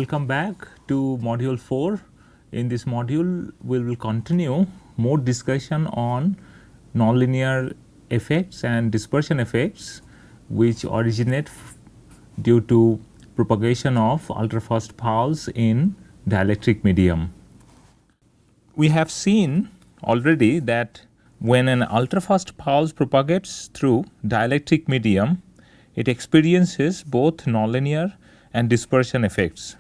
Welcome back to module 4. In this module, we will continue more discussion on nonlinear effects and dispersion effects which originate due to propagation of ultrafast pulse in dielectric medium. We have seen already that when an ultrafast pulse propagates through dielectric medium, it experiences both nonlinear and dispersion effects.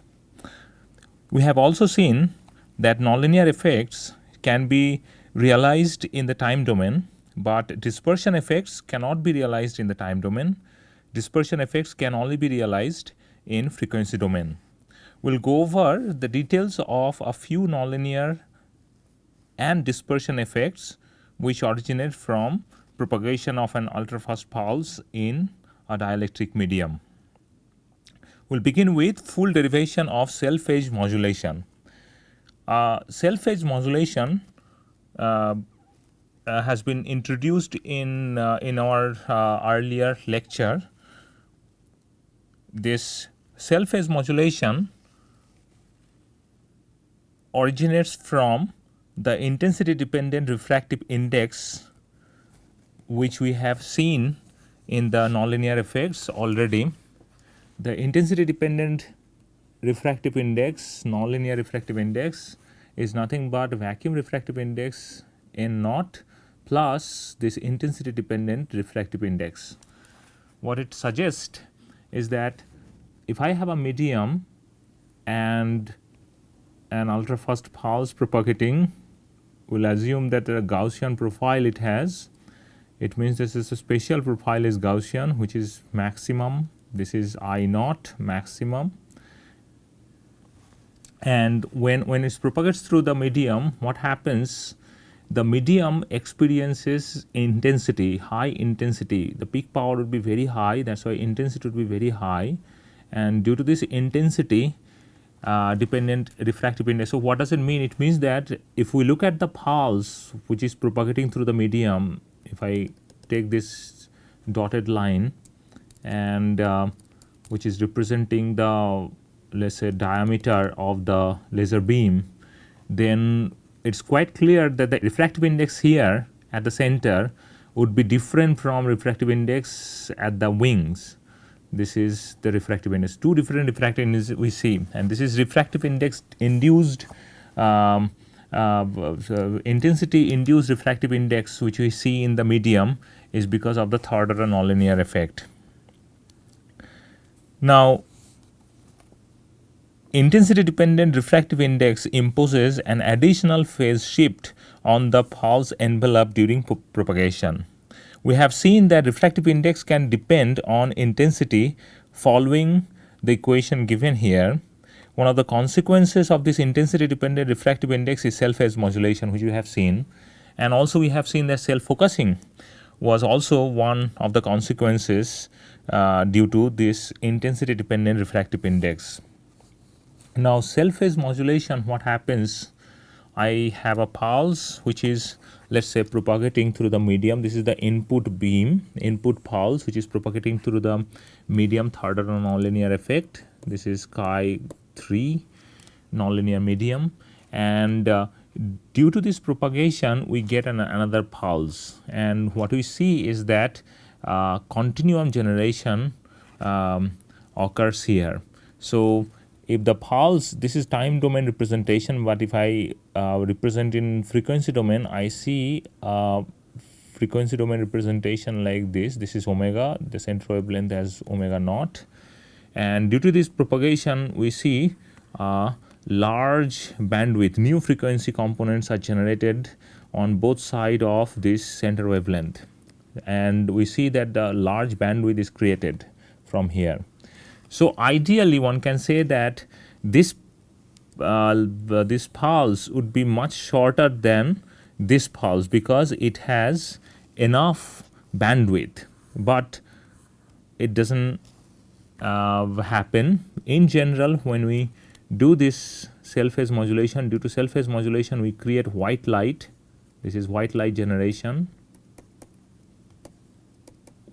We have also seen that nonlinear effects can be realized in the time domain, but dispersion effects cannot be realized in the time domain. Dispersion effects can only be realized in frequency domain. We'll go over the details of a few nonlinear and dispersion effects which originate from propagation of an ultrafast pulse in a dielectric medium. We'll begin with full derivation of self-phase modulation. Self-phase modulation has been introduced in our earlier lecture. This self-phase modulation originates from the intensity dependent refractive index which we have seen in the nonlinear effects already. The intensity dependent refractive index, nonlinear refractive index, is nothing but vacuum refractive index N naught plus this intensity dependent refractive index. What it suggests is that if I have a medium and an ultrafast pulse propagating, we'll assume that the Gaussian profile it has. It means this is a spatial profile is Gaussian, which is maximum. This is I naught maximum. And when it propagates through the medium, what happens? The medium experiences intensity, high intensity. The peak power would be very high, that's why intensity would be very high. And due to this intensity dependent refractive index, so what does it mean? It means that if we look at the pulse which is propagating through the medium, if I take this dotted line and which is representing the, let's say, diameter of the laser beam, then it's quite clear that the refractive index here at the center would be different from refractive index at the wings. This is the refractive index. Two different refractive indexes we see, and this is refractive index induced intensity induced refractive index which we see in the medium is because of the third order nonlinear effect. Now, intensity dependent refractive index imposes an additional phase shift on the pulse envelope during propagation. We have seen that refractive index can depend on intensity following the equation given here. One of the consequences of this intensity dependent refractive index is self-phase modulation, which we have seen, and also we have seen that self-focusing was also one of the consequences due to this intensity dependent refractive index. Now, self-phase modulation, what happens? I have a pulse which is, let's say, propagating through the medium. This is the input beam, input pulse which is propagating through the medium, third order nonlinear effect. This is chi 3 nonlinear medium, and due to this propagation we get another pulse, and what we see is that continuum generation occurs here. So if the pulse, this is time domain representation, but if I represent in frequency domain, I see frequency domain representation like this. This is omega, the center wavelength has omega naught, and due to this propagation we see large bandwidth, new frequency components are generated on both sides of this center wavelength, and we see that the large bandwidth is created from here. So ideally one can say that this pulse would be much shorter than this pulse because it has enough bandwidth, but it doesn't happen. In general, when we do this self-phase modulation, due to self-phase modulation we create white light. This is white light generation.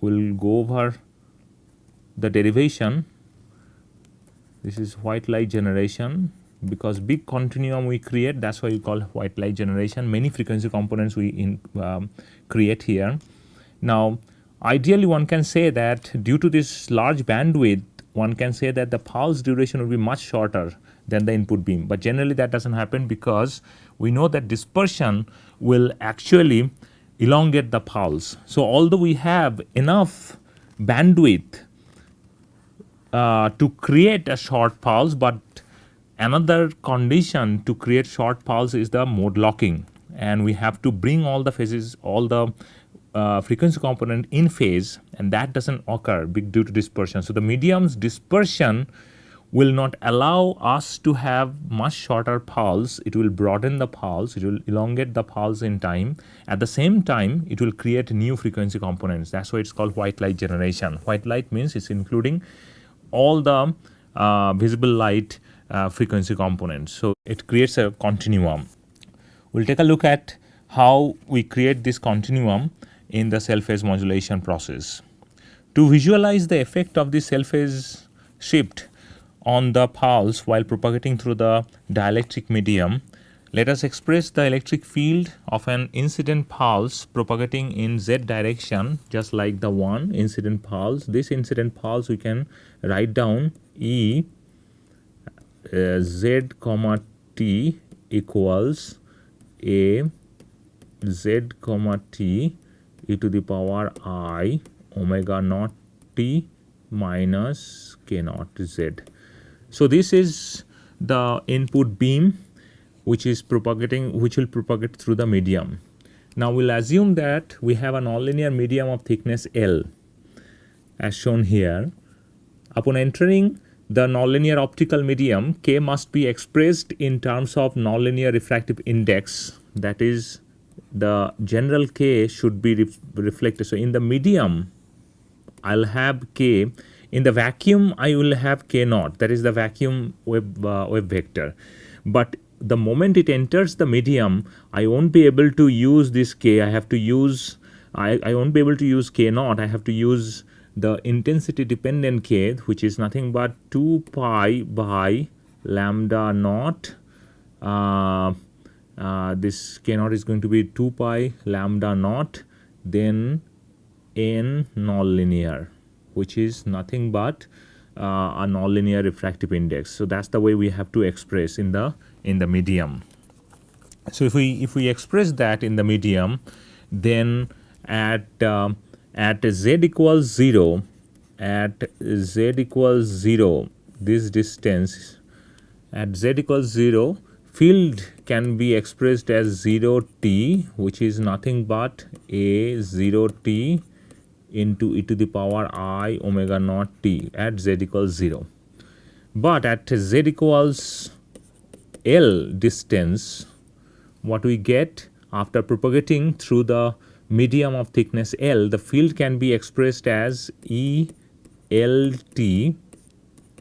We'll go over the derivation This is white light generation. Because big continuum we create, that's why we call white light generation. Many frequency components we create here. Now, ideally one can say that due to this large bandwidth, one can say that the pulse duration will be much shorter than the input beam. But generally that doesn't happen because we know that dispersion will actually elongate the pulse. So although we have enough bandwidth to create a short pulse, but another condition to create short pulse is the mode locking, and we have to bring all the phases, all the frequency component in phase, and that doesn't occur due to dispersion. So the medium's dispersion will not allow us to have much shorter pulse. It will broaden the pulse, it will elongate the pulse in time. At the same time, it will create new frequency components. That's why it's called white light generation. White light means it's including all the visible light frequency components. So it creates a continuum. We'll take a look at how we create this continuum in the cell phase modulation process. To visualize the effect of the cell phase shift on the pulse while propagating through the dielectric medium, let us express the electric field of an incident pulse propagating in z direction, just like the one incident pulse. This incident pulse we can write down E z comma t equals a z comma t e to the power I omega naught t minus k naught z. So this is the input beam which will propagate through the medium. Now we'll assume that we have a nonlinear medium of thickness L as shown here. Upon entering the nonlinear optical medium, K must be expressed in terms of nonlinear refractive index. That is, the general K should be reflected. So in the medium, I'll have K. In the vacuum, I will have K naught. That is the vacuum wave vector. But the moment it enters the medium, I won't be able to use this K. I won't be able to use K naught. I have to use the intensity dependent K, which is nothing but 2 pi by lambda naught. This K naught is going to be 2 pi lambda naught, then n nonlinear, which is nothing but a nonlinear refractive index. So that's the way we have to express in the medium. So if we express that in the medium, then at z equals 0, this distance at z equals 0, field can be expressed as 0t, which is nothing but a 0t into e to the power I omega naught t at z equals 0. But at z equals L distance, what we get after propagating through the medium of thickness L, the field can be expressed as E LT,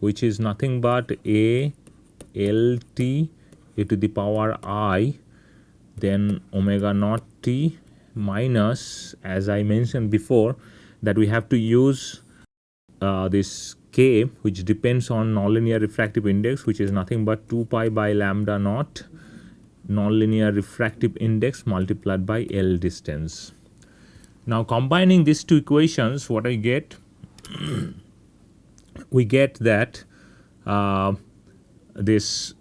which is nothing but a LT e to the power I, then omega naught t minus, as I mentioned before, that we have to use this K, which depends on nonlinear refractive index, which is nothing but 2 pi by lambda naught nonlinear refractive index multiplied by L distance. Now combining these two equations, what I get, we get that this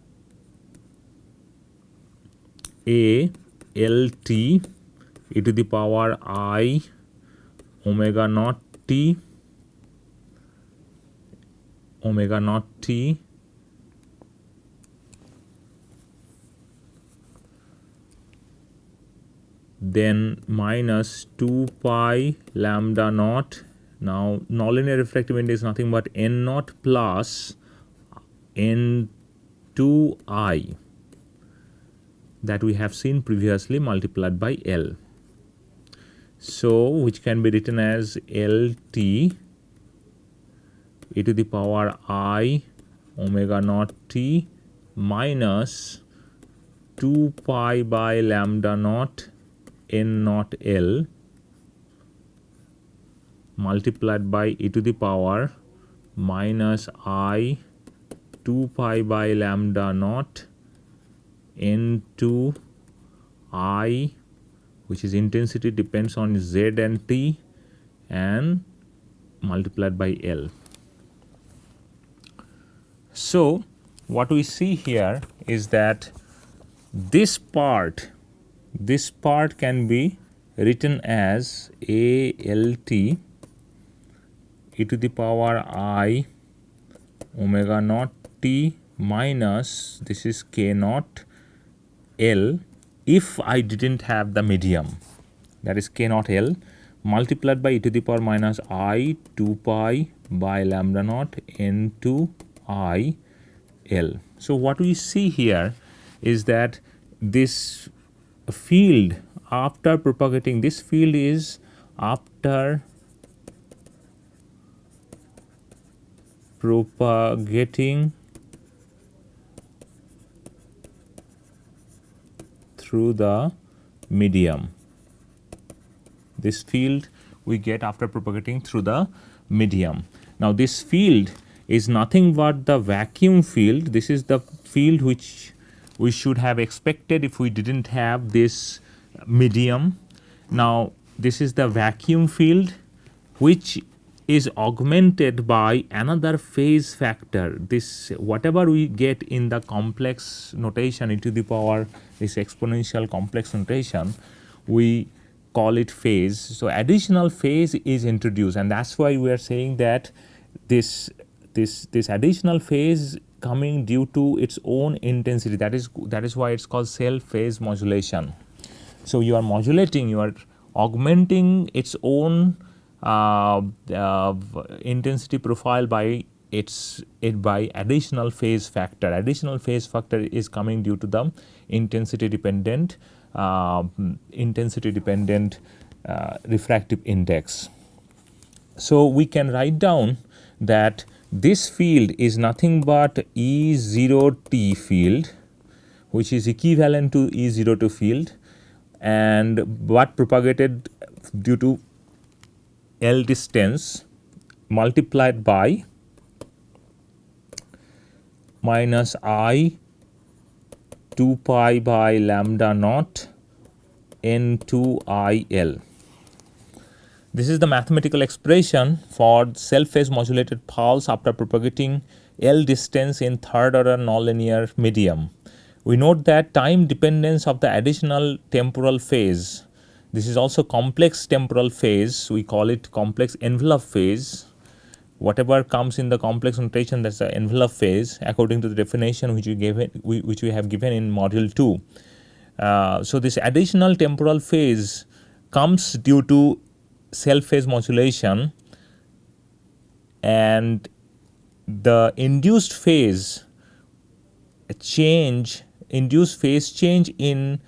a LT e to the power I omega naught t then minus 2 pi lambda naught. Now nonlinear refractive index is nothing but n naught plus n2I that we have seen previously multiplied by L. So which can be written as LT e to the power I omega naught t minus 2 pi by lambda naught n naught L multiplied by e to the power minus I 2 pi by lambda naught into I, which is intensity depends on Z and T, and multiplied by L. So what we see here is that this part can be written as ALT e to the power I omega naught T minus, this is K naught L, if I didn't have the medium, that is K naught L, multiplied by e to the power minus I 2 pi by lambda naught into I L. So what we see here is that this field after propagating, this field is after propagating through the medium. This field we get after propagating through the medium. Now this field is nothing but the vacuum field. This is the field which we should have expected if we didn't have this medium. Now this is the vacuum field which is augmented by another phase factor. This whatever we get in the complex notation e to the power, this exponential complex notation, we call it phase. So additional phase is introduced, and that's why we are saying that this additional phase coming due to its own intensity. That is why it's called self phase modulation. So you are modulating, you are augmenting its own intensity profile by by additional phase factor. Additional phase factor is coming due to the intensity dependent refractive index. So we can write down that this field is nothing but E0T field, which is equivalent to E02 field, and what propagated due to L distance multiplied by minus I 2 pi by lambda naught N2 IL. This is the mathematical expression for self phase modulated pulse after propagating L distance in third order nonlinear medium. We note that time dependence of the additional temporal phase. This is also complex temporal phase. We call it complex envelope phase. Whatever comes in the complex notation, that's the envelope phase according to the definition which we have given in module 2. So this additional temporal phase comes due to self phase modulation, and the induced phase change in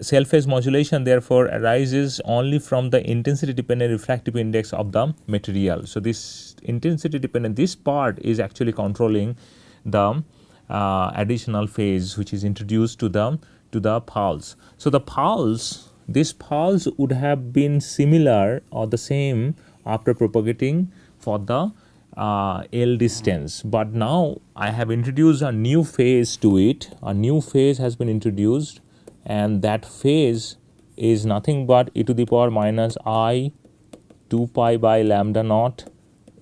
self phase modulation therefore arises only from the intensity dependent refractive index of the material. So this intensity dependent, this part is actually controlling the additional phase which is introduced to the pulse. So the pulse, this pulse would have been similar or the same after propagating for the L distance, but now I have introduced a new phase to it. A new phase has been introduced, and that phase is nothing but e to the power minus I 2 pi by lambda naught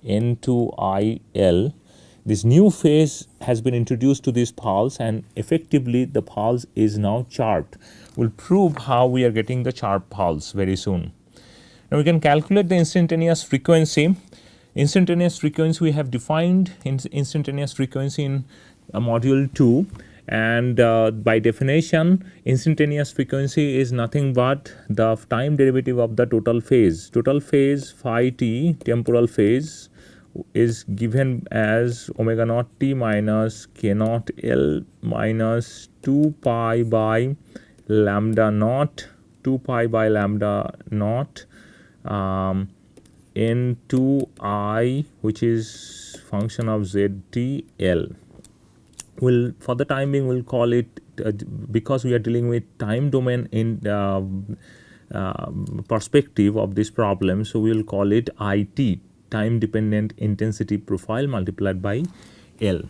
N2 IL. This new phase has been introduced to this pulse, and effectively the pulse is now sharp. We'll prove how we are getting the sharp pulse very soon. Now we can calculate the instantaneous frequency. Instantaneous frequency, we have defined instantaneous frequency in module 2, and by definition instantaneous frequency is nothing but the time derivative of the total phase. Total phase phi t, temporal phase, is given as omega naught t minus k naught L minus 2 pi by lambda naught N2 I, which is function of ZTL. For the time being, we'll call it, because we are dealing with time domain in perspective of this problem, so we'll call it IT, time dependent intensity profile multiplied by L.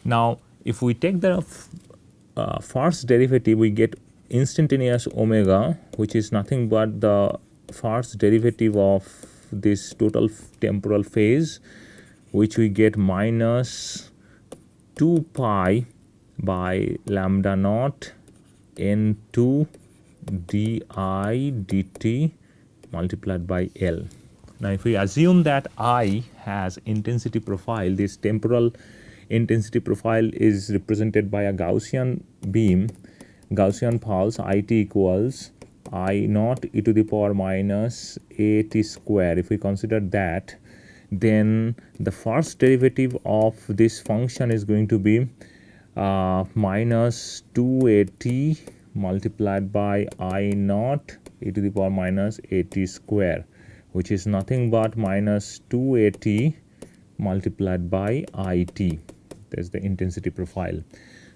Now, if we take the first derivative, we get instantaneous omega, which is nothing but the first derivative of this total temporal phase, which we get minus 2 pi by lambda naught n2 di dt multiplied by L. Now, if we assume that I has intensity profile, this temporal intensity profile is represented by a Gaussian beam, Gaussian pulse, IT equals I naught e to the power minus AT square. If we consider that, then the first derivative of this function is going to be minus 2AT multiplied by I naught e to the power minus AT square, which is nothing but minus 2AT multiplied by IT. That's the intensity profile.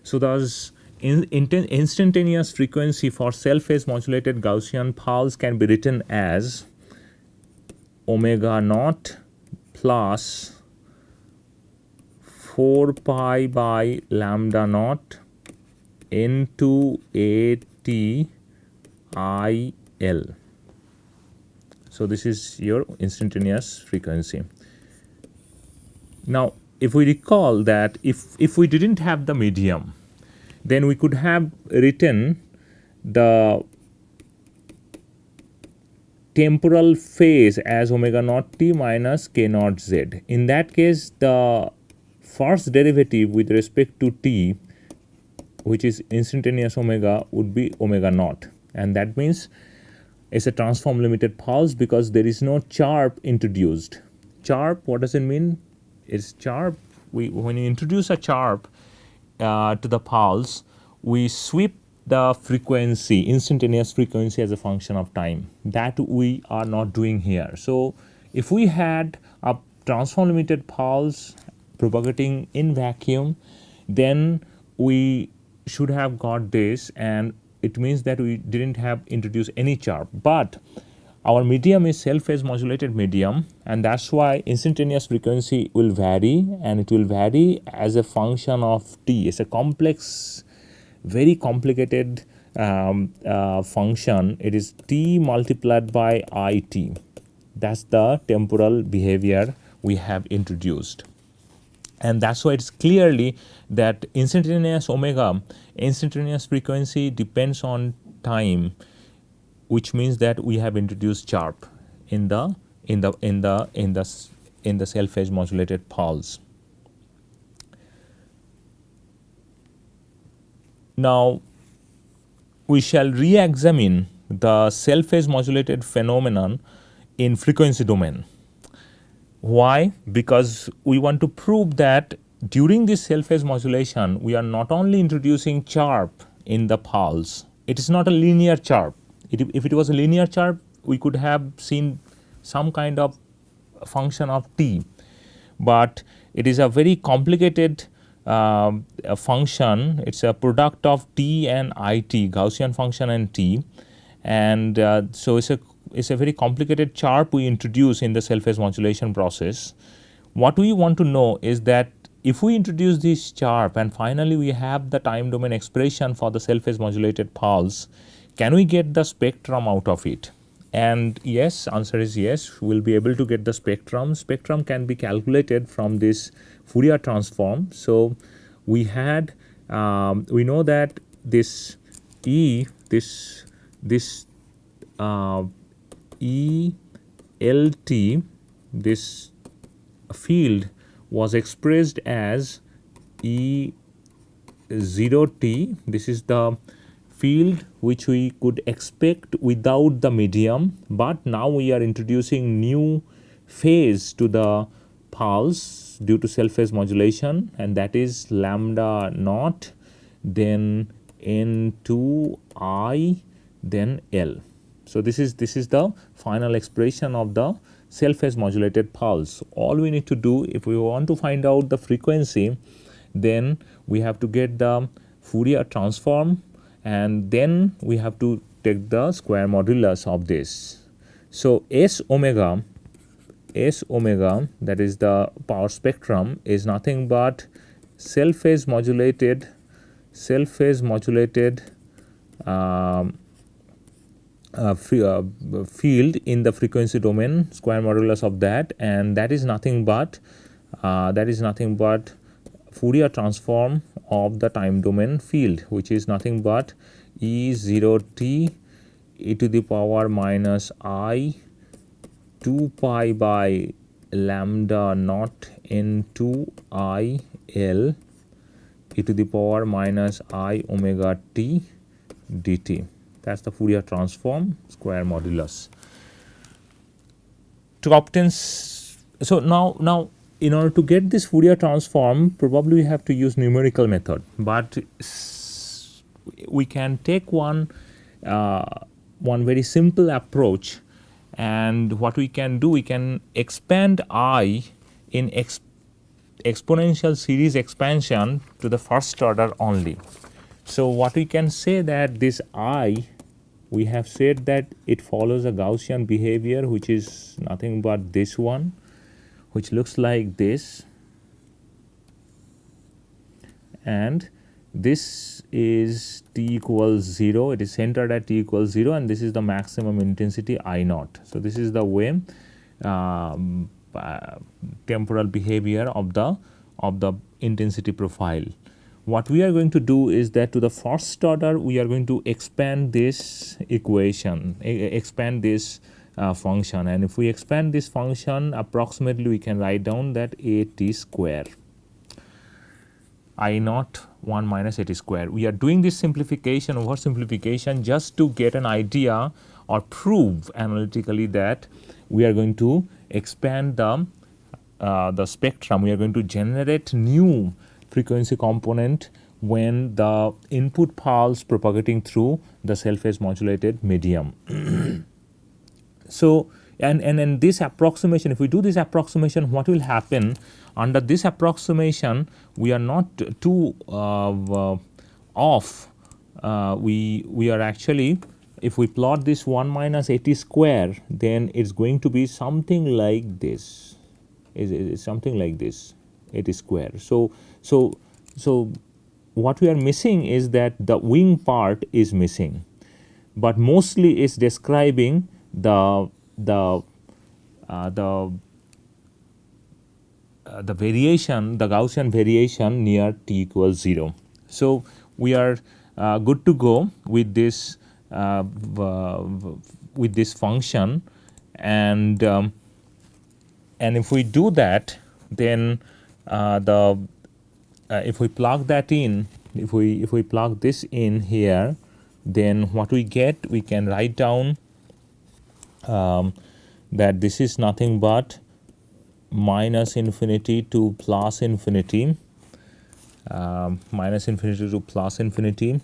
So thus instantaneous frequency for cell phase modulated Gaussian pulse can be written as omega naught plus 4 pi by lambda naught n2 AT IL. So this is your instantaneous frequency. Now, if we recall that if we didn't have the medium, then we could have written the temporal phase as omega naught t minus k naught z. In that case, the first derivative with respect to t, which is instantaneous omega, would be omega naught, and that means it's a transform limited pulse because there is no chirp introduced. Chirp, what does it mean? It's chirp. When you introduce a chirp to the pulse, we sweep the frequency, instantaneous frequency, as a function of time. That we are not doing here. So if we had a transform limited pulse propagating in vacuum, then we should have got this, and it means that we didn't have introduced any chirp. But our medium is cell phase modulated medium, and that's why instantaneous frequency will vary, and it will vary as a function of t. It's a complex, very complicated function. It is t multiplied by it. That's the temporal behavior we have introduced, and that's why it's clearly that instantaneous omega, instantaneous frequency depends on time, which means that we have introduced chirp in the cell phase modulated pulse. Now we shall re-examine the cell phase modulated phenomenon in frequency domain. Why? Because we want to prove that during this cell phase modulation, we are not only introducing chirp in the pulse. It is not a linear chirp. If it was a linear chirp, we could have seen some kind of function of t, but it is a very complicated function. It's a product of t and it, Gaussian function and t, and so it's a very complicated chirp we introduce in the cell phase modulation process. What we want to know is that if we introduce this chirp and finally we have the time domain expression for the cell phase modulated pulse, can we get the spectrum out of it? And yes, answer is yes, we will be able to get the spectrum. Spectrum can be calculated from this Fourier transform. So we had we know that this E ELT, this field was expressed as E0t. This is the field which we could expect without the medium, but now we are introducing new phase to the pulse due to cell phase modulation, and that is lambda naught, then n2 I, then L. So this is the final expression of the cell phase modulated pulse. All we need to do, if we want to find out the frequency, then we have to get the Fourier transform, and then we have to take the square modulus of this. So S omega, that is the power spectrum, is nothing but cell phase modulated um, field in the frequency domain, square modulus of that, and that is nothing but Fourier transform of the time domain field, which is nothing but E0t e to the power minus I 2 pi by lambda naught n2 I L e to the power minus I omega t dt. That's the Fourier transform square modulus. To obtain, so now in order to get this Fourier transform, probably we have to use numerical method, but we can take one very simple approach, and what we can do, we can expand I in exponential series expansion to the first order only. So what we can say that this I, we have said that it follows a Gaussian behavior, which is nothing but this one, which looks like this, and this is t equals 0, it is centered at t equals 0, and this is the maximum intensity I naught. So this is the way temporal behavior of the intensity profile. What we are going to do is that to the first order we are going to expand this equation, expand this function, and if we expand this function, approximately we can write down that at square I naught 1 minus at square. We are doing this simplification, oversimplification, just to get an idea or prove analytically that we are going to expand the spectrum. We are going to generate new frequency component when the input pulse propagating through the cell phase modulated medium. So, and this approximation, if we do this approximation, what will happen? Under this approximation, we are not too off. We are actually, if we plot this 1 minus at square, then it's going to be something like this. Is something like this, at square. So what we are missing is that the wing part is missing, but mostly it's describing the variation, the Gaussian variation near t equals 0. So we are good to go with this function, and if we do that, then if we plug that in, if we plug this in here, then what we get, we can write down that this is nothing but minus infinity to plus infinity, minus infinity to plus infinity,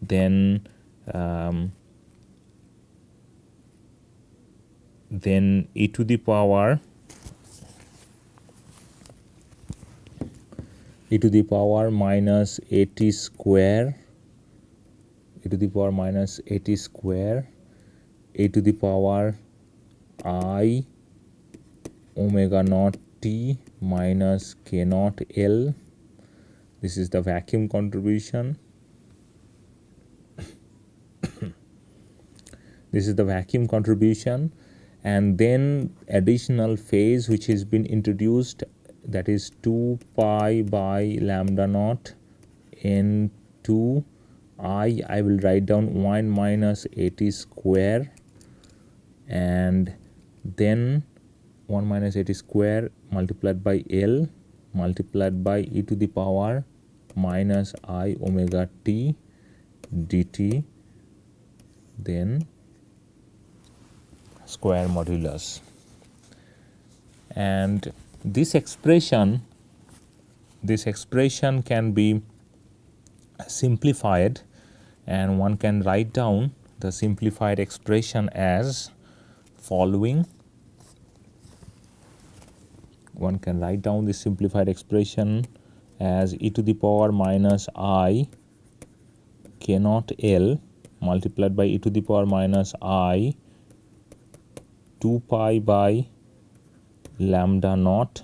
then e to the power minus at square, e to the power minus at square, a to the power I omega naught t minus k naught L. This is the vacuum contribution. This is the vacuum contribution, and then additional phase which has been introduced, that is 2 pi by lambda naught n2 I will write down 1 minus at square, and then 1 minus at square multiplied by L multiplied by e to the power minus I omega t dt, then square modulus. And this expression can be simplified, and one can write down the simplified expression as following. One can write down this simplified expression as e to the power minus I k naught L multiplied by e to the power minus I 2 pi by lambda naught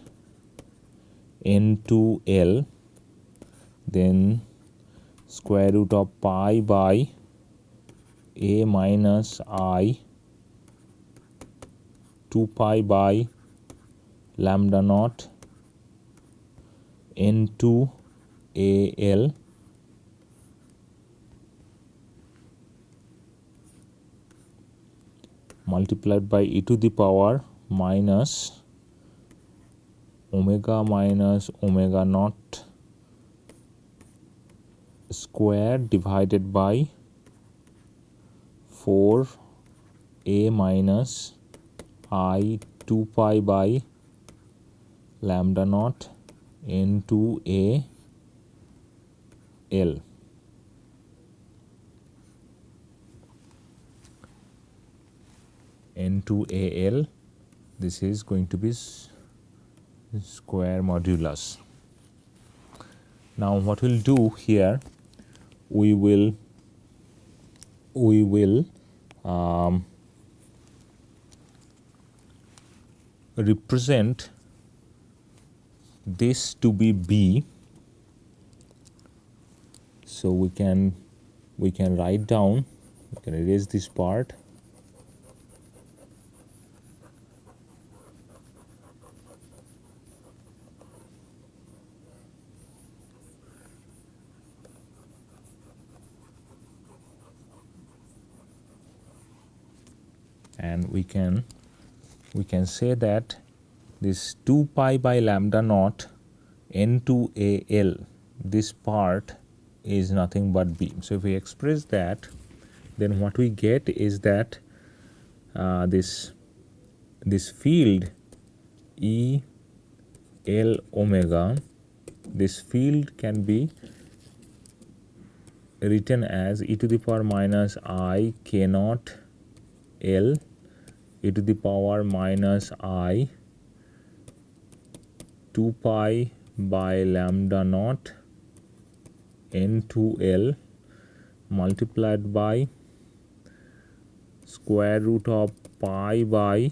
n2 L then square root of pi by a minus I 2 pi by lambda naught n2 al multiplied by e to the power minus omega naught square divided by 4 a minus I 2 pi by lambda naught n2 a l. N2al, this is going to be square modulus. Now what we'll do here, we will represent this to be b. So we can write down, we can erase this part. And we can say that this 2 pi by lambda naught n2al, this part is nothing but b. So if we express that, then what we get is that this field E L omega, this field can be written as e to the power minus I k naught L e to the power minus I 2 pi by lambda naught n2l multiplied by square root of pi by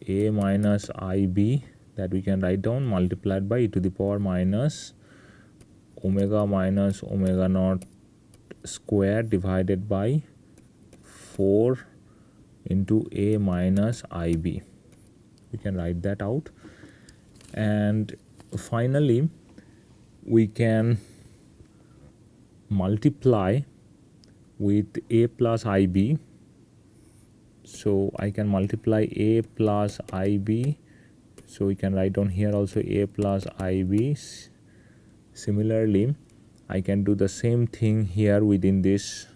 a minus ib, that we can write down, multiplied by e to the power minus omega naught square divided by 4 into a minus ib. We can write that out. And finally we can multiply with a plus ib. So I can multiply a plus ib, so we can write down here also a plus ib. Similarly, I can do the same thing here within this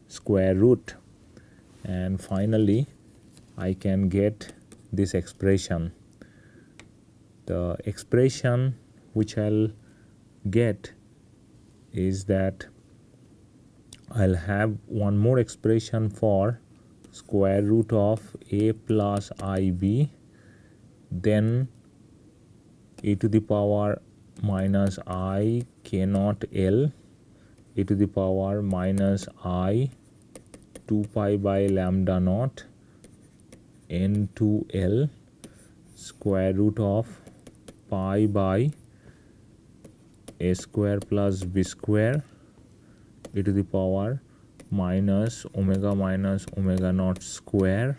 square root, and finally I can get this expression. The expression which I'll get is that I'll have one more expression for square root of a plus ib, then e to the power minus I k naught L e to the power minus I 2 pi by lambda naught n2L square root of pi by a square plus b square e to the power minus omega naught square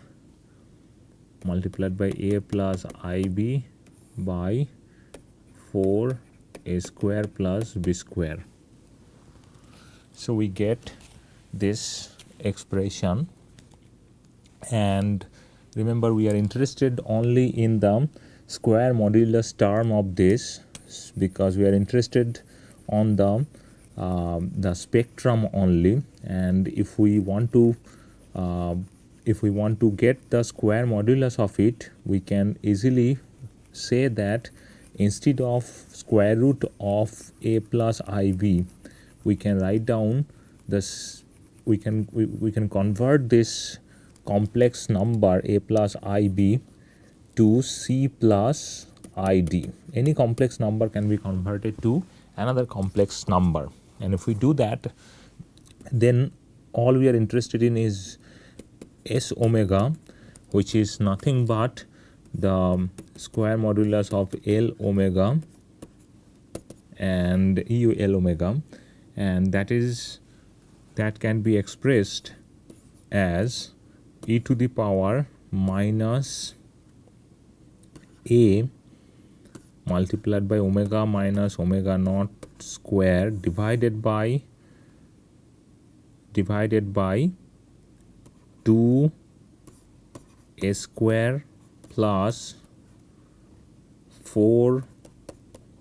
multiplied by a plus ib by 4 a square plus b square. So we get this expression, and remember we are interested only in the square modulus term of this, because we are interested on the spectrum only. And if we want to get the square modulus of it, we can easily say that instead of square root of a plus ib, we can write down this, we can convert this complex number a plus ib to c plus id. Any complex number can be converted to another complex number, and if we do that, then all we are interested in is s omega, which is nothing but the square modulus of L omega, and EUL omega, and that can be expressed as e to the power minus a multiplied by omega minus omega naught square divided by 2 a square plus 4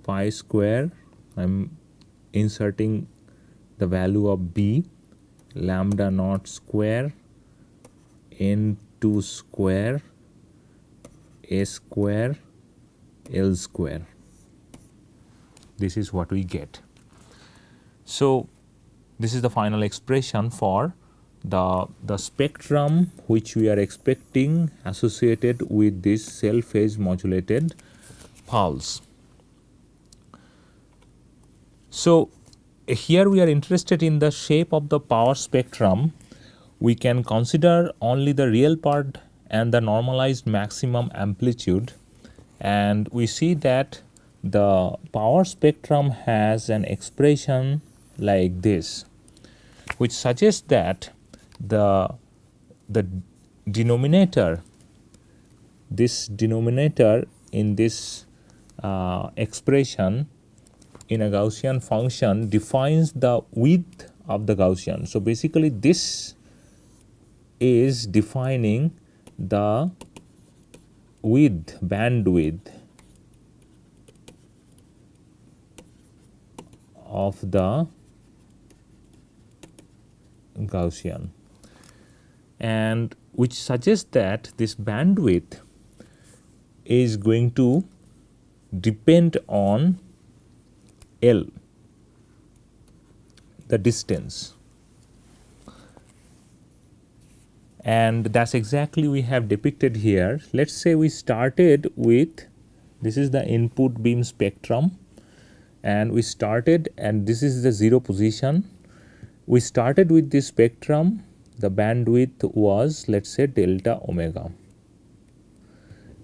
pi square. I'm inserting the value of b, lambda naught square n2 square a square L square. This is what we get. So this is the final expression for the spectrum which we are expecting associated with this cell phase modulated pulse. So here we are interested in the shape of the power spectrum. We can consider only the real part and the normalized maximum amplitude, and we see that the power spectrum has an expression like this, which suggests that the denominator, this denominator in this expression in a Gaussian function defines the width of the Gaussian. So basically this is defining the width, bandwidth of the Gaussian, and which suggests that this bandwidth is going to depend on L, the distance, and that's exactly we have depicted here. Let's say we started with, this is the input beam spectrum, and we started, and this is the 0 position. We started with this spectrum, the bandwidth was, let's say, delta omega.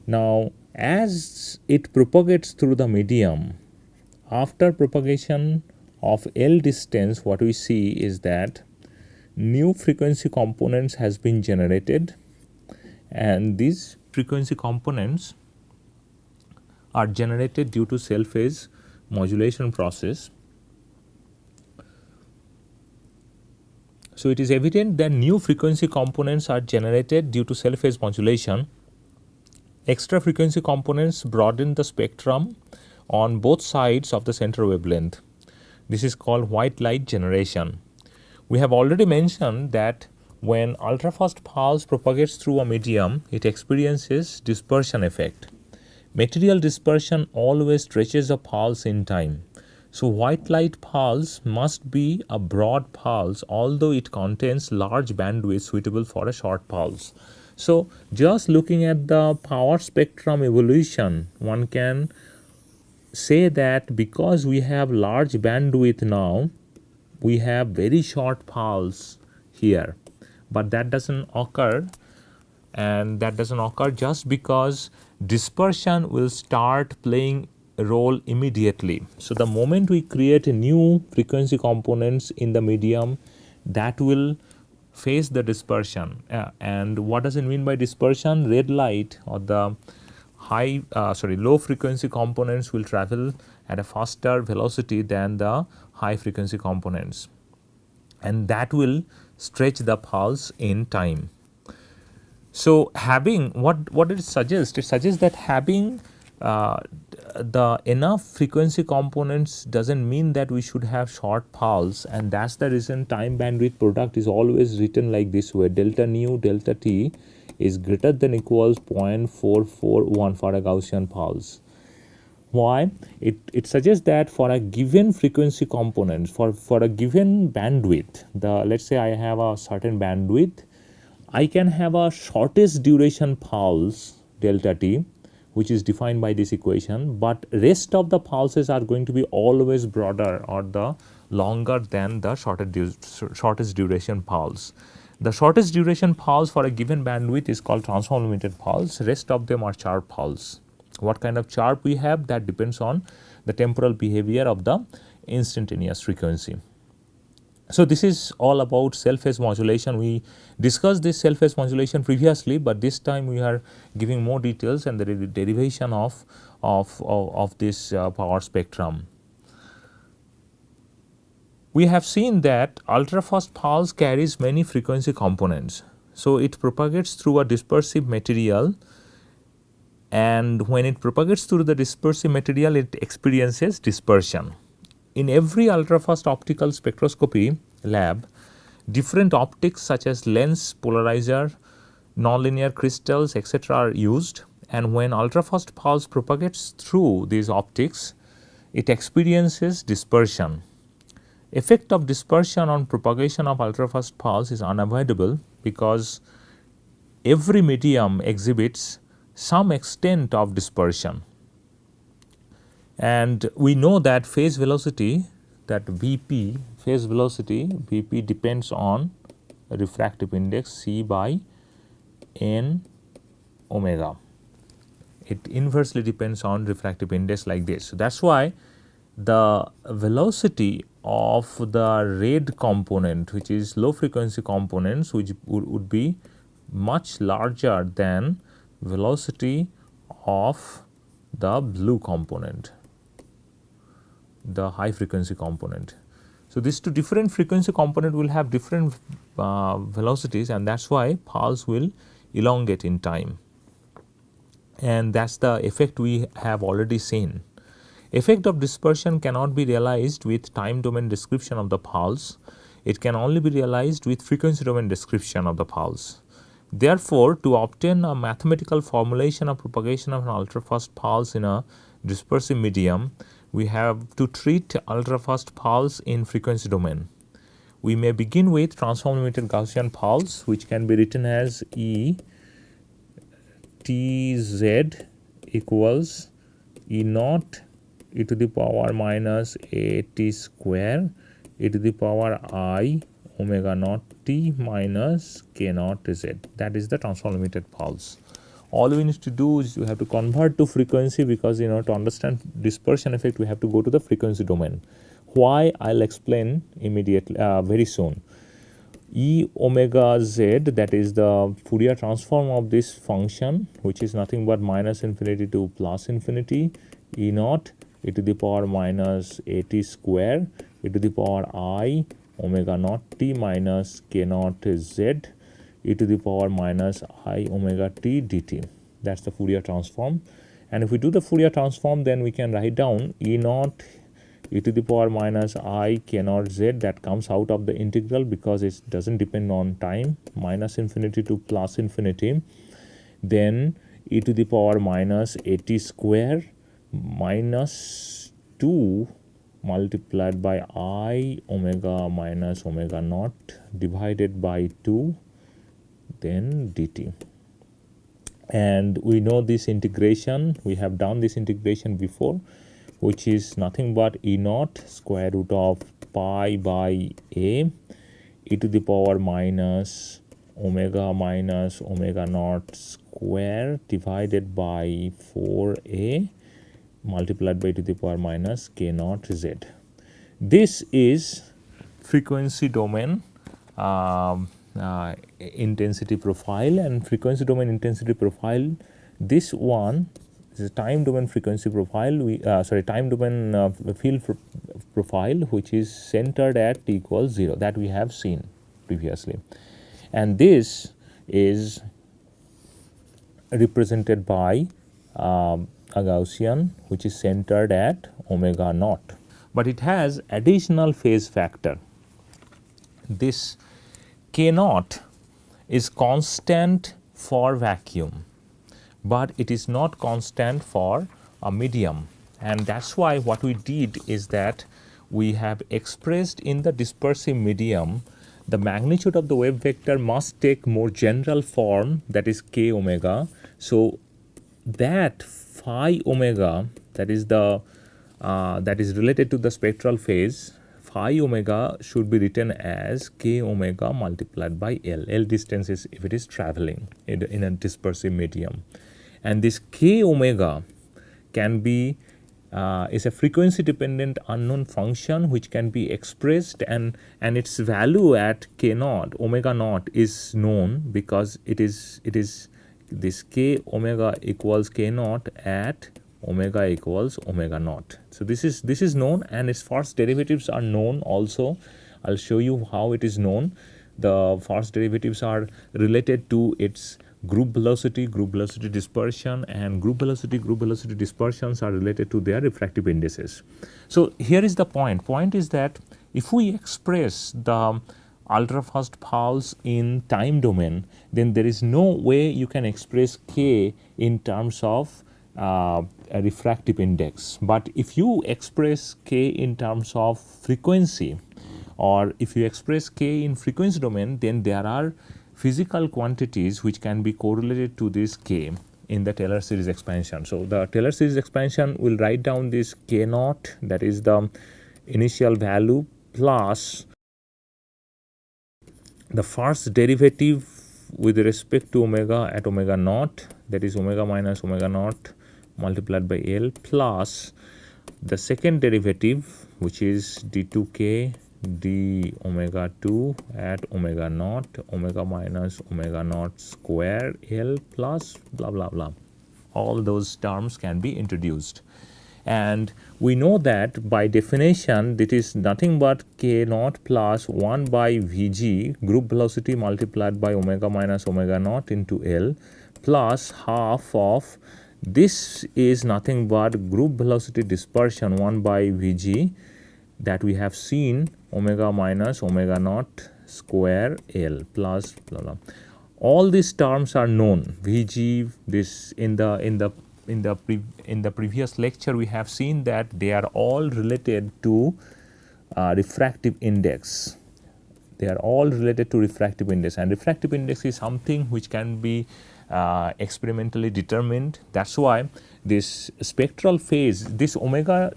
Now as it propagates through the medium, after propagation of L distance, what we see is that new frequency components has been generated, and these frequency components are generated due to cell phase modulation process. So it is evident that new frequency components are generated due to cell phase modulation. Extra frequency components broaden the spectrum on both sides of the center wavelength. This is called white light generation. We have already mentioned that when ultrafast pulse propagates through a medium, it experiences dispersion effect. Material dispersion always stretches a pulse in time. So white light pulse must be a broad pulse, although it contains large bandwidth suitable for a short pulse. So just looking at the power spectrum evolution, one can say that because we have large bandwidth now, we have very short pulse here, but that doesn't occur, and that doesn't occur just because dispersion will start playing a role immediately. So the moment we create a new frequency components in the medium, that will face the dispersion. And what does it mean by dispersion? Red light or the low frequency components will travel at a faster velocity than the high frequency components, and that will stretch the pulse in time. So having what it suggests? It suggests that having the enough frequency components doesn't mean that we should have short pulse, and that's the reason time bandwidth product is always written like this way: delta nu delta t is greater than equals 0.441 for a Gaussian pulse. Why? It suggests that for a given frequency component, for a given bandwidth, let's say I have a certain bandwidth, I can have a shortest duration pulse delta t, which is defined by this equation, but rest of the pulses are going to be always broader or the longer than the shortest duration pulse. The shortest duration pulse for a given bandwidth is called transform limited pulse. Rest of them are sharp pulse. What kind of sharp we have, that depends on the temporal behavior of the instantaneous frequency. So, this is all about cell phase modulation. We discussed this cell phase modulation previously, but this time we are giving more details and the derivation of this power spectrum. We have seen that ultrafast pulse carries many frequency components. So, it propagates through a dispersive material, and when it propagates through the dispersive material, it experiences dispersion. In every ultrafast optical spectroscopy lab, different optics such as lens, polarizer, nonlinear crystals, etc. are used, and when ultrafast pulse propagates through these optics, it experiences dispersion. Effect of dispersion on propagation of ultrafast pulse is unavoidable because every medium exhibits some extent of dispersion. And we know that phase velocity, that Vp, phase velocity Vp depends on refractive index C by n omega. It inversely depends on refractive index like this. So, that is why the velocity of the red component, which is low frequency components, which would be much larger than velocity of the blue component, the high frequency component. So, these two different frequency component will have different velocities, and that is why pulse will elongate in time, and that is the effect we have already seen. Effect of dispersion cannot be realized with time domain description of the pulse. It can only be realized with frequency domain description of the pulse. Therefore, to obtain a mathematical formulation of propagation of an ultrafast pulse in a dispersive medium, we have to treat ultrafast pulse in frequency domain. We may begin with transform limited Gaussian pulse, which can be written as E Tz equals E naught e to the power minus a t square e to the power I omega naught t minus k naught z. That is the transform limited pulse. All we need to do is we have to convert to frequency, because to understand dispersion effect we have to go to the frequency domain. Why, I will explain immediately, very soon. E omega z, that is the Fourier transform of this function, which is nothing but minus infinity to plus infinity, E naught e to the power minus a t square e to the power I omega naught t minus k naught z e to the power minus I omega t dt. That is the Fourier transform. And if we do the Fourier transform, then we can write down E naught e to the power minus I k naught z, that comes out of the integral because it does not depend on time, minus infinity to plus infinity, then e to the power minus a t square minus 2 multiplied by I omega minus omega naught divided by 2, then dt. And we know this integration, we have done this integration before, which is nothing but E naught square root of pi by a e to the power minus omega naught square divided by 4a multiplied by e to the power minus k naught z. This is frequency domain intensity profile, and frequency domain intensity profile, this one is a time domain frequency profile, time domain field profile, which is centered at t equals 0, that we have seen previously. And this is represented by a Gaussian, which is centered at omega naught, but it has additional phase factor. This k naught is constant for vacuum, but it is not constant for a medium, and that is why what we did is that we have expressed in the dispersive medium the magnitude of the wave vector must take more general form, that is k omega. So, that phi omega, that is the that is related to the spectral phase, phi omega should be written as k omega multiplied by L. L distance is if it is traveling in a dispersive medium, and this k omega can be is a frequency dependent unknown function which can be expressed, and its value at k naught omega naught is known because it is this k omega equals k naught at omega equals omega naught. So this is known, and its first derivatives are known also. I'll show you how it is known. The first derivatives are related to its group velocity dispersion, and group velocity dispersions are related to their refractive indices. So here is the point. Point is that if we express the ultrafast pulse in time domain, then there is no way you can express k in terms of a refractive index. But if you express k in terms of frequency, or if you express k in frequency domain, then there are physical quantities which can be correlated to this k in the Taylor series expansion. So the Taylor series expansion will write down this k naught, that is the initial value, plus the first derivative with respect to omega at omega naught, that is omega minus omega naught multiplied by L, plus the second derivative which is d2k d omega 2 at omega naught, omega minus omega naught square L plus blah blah blah. All those terms can be introduced, and we know that by definition that is nothing but k naught plus 1 by Vg group velocity multiplied by omega minus omega naught into L plus half of this is nothing but group velocity dispersion 1 by Vg that we have seen omega minus omega naught square L plus blah blah. All these terms are known. Vg, this in the previous lecture we have seen that they are all related to refractive index. They are all related to refractive index, and refractive index is something which can be experimentally determined. That's why this spectral phase, this omega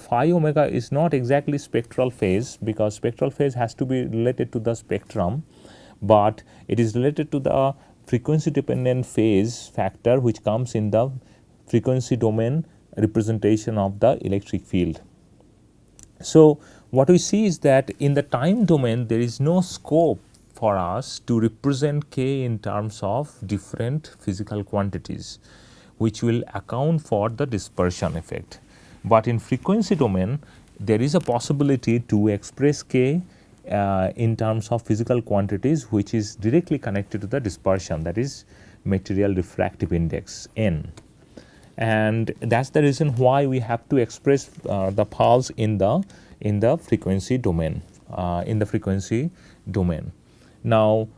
phi omega is not exactly spectral phase, because spectral phase has to be related to the spectrum, but it is related to the frequency dependent phase factor which comes in the frequency domain representation of the electric field. So what we see is that in the time domain there is no scope for us to represent k in terms of different physical quantities which will account for the dispersion effect. But in frequency domain there is a possibility to express k in terms of physical quantities which is directly connected to the dispersion, that is material refractive index n. And that's the reason why we have to express the pulse in the frequency domain. Now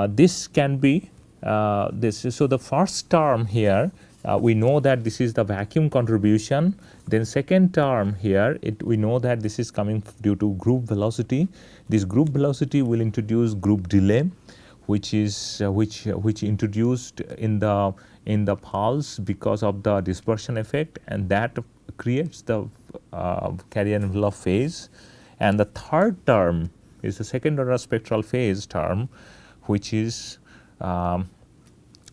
this can be so the first term here we know that this is the vacuum contribution. Then second term here we know that this is coming due to group velocity. This group velocity will introduce group delay, which is which introduced in the pulse because of the dispersion effect, and that creates the carrier envelope phase. And the third term is the second order spectral phase term, which is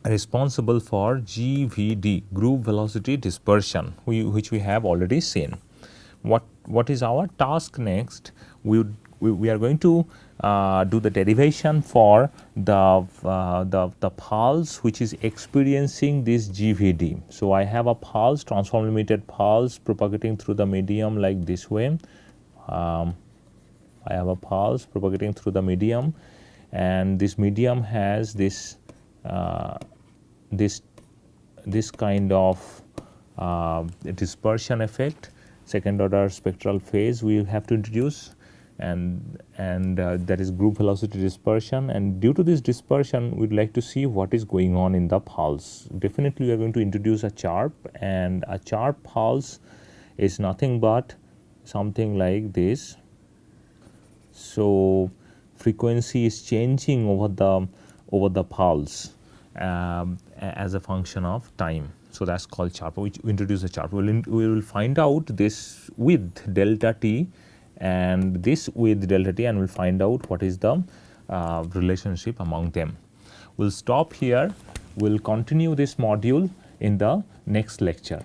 responsible for GVD, group velocity dispersion, which we have already seen. What is our task next? We are going to do the derivation for the pulse which is experiencing this GVD. So I have a pulse, transform limited pulse propagating through the medium like this way. I have a pulse propagating through the medium, and this medium has this this kind of dispersion effect, second order spectral phase we have to introduce, and that is group velocity dispersion. And due to this dispersion we'd like to see what is going on in the pulse. Definitely we are going to introduce a chirp, and a chirp pulse is nothing but something like this. So frequency is changing over the pulse as a function of time. So that's called chirp. We introduce a chirp. We will find out this with delta t and this with delta t, and we'll find out what is the relationship among them. We'll stop here. We'll continue this module in the next lecture.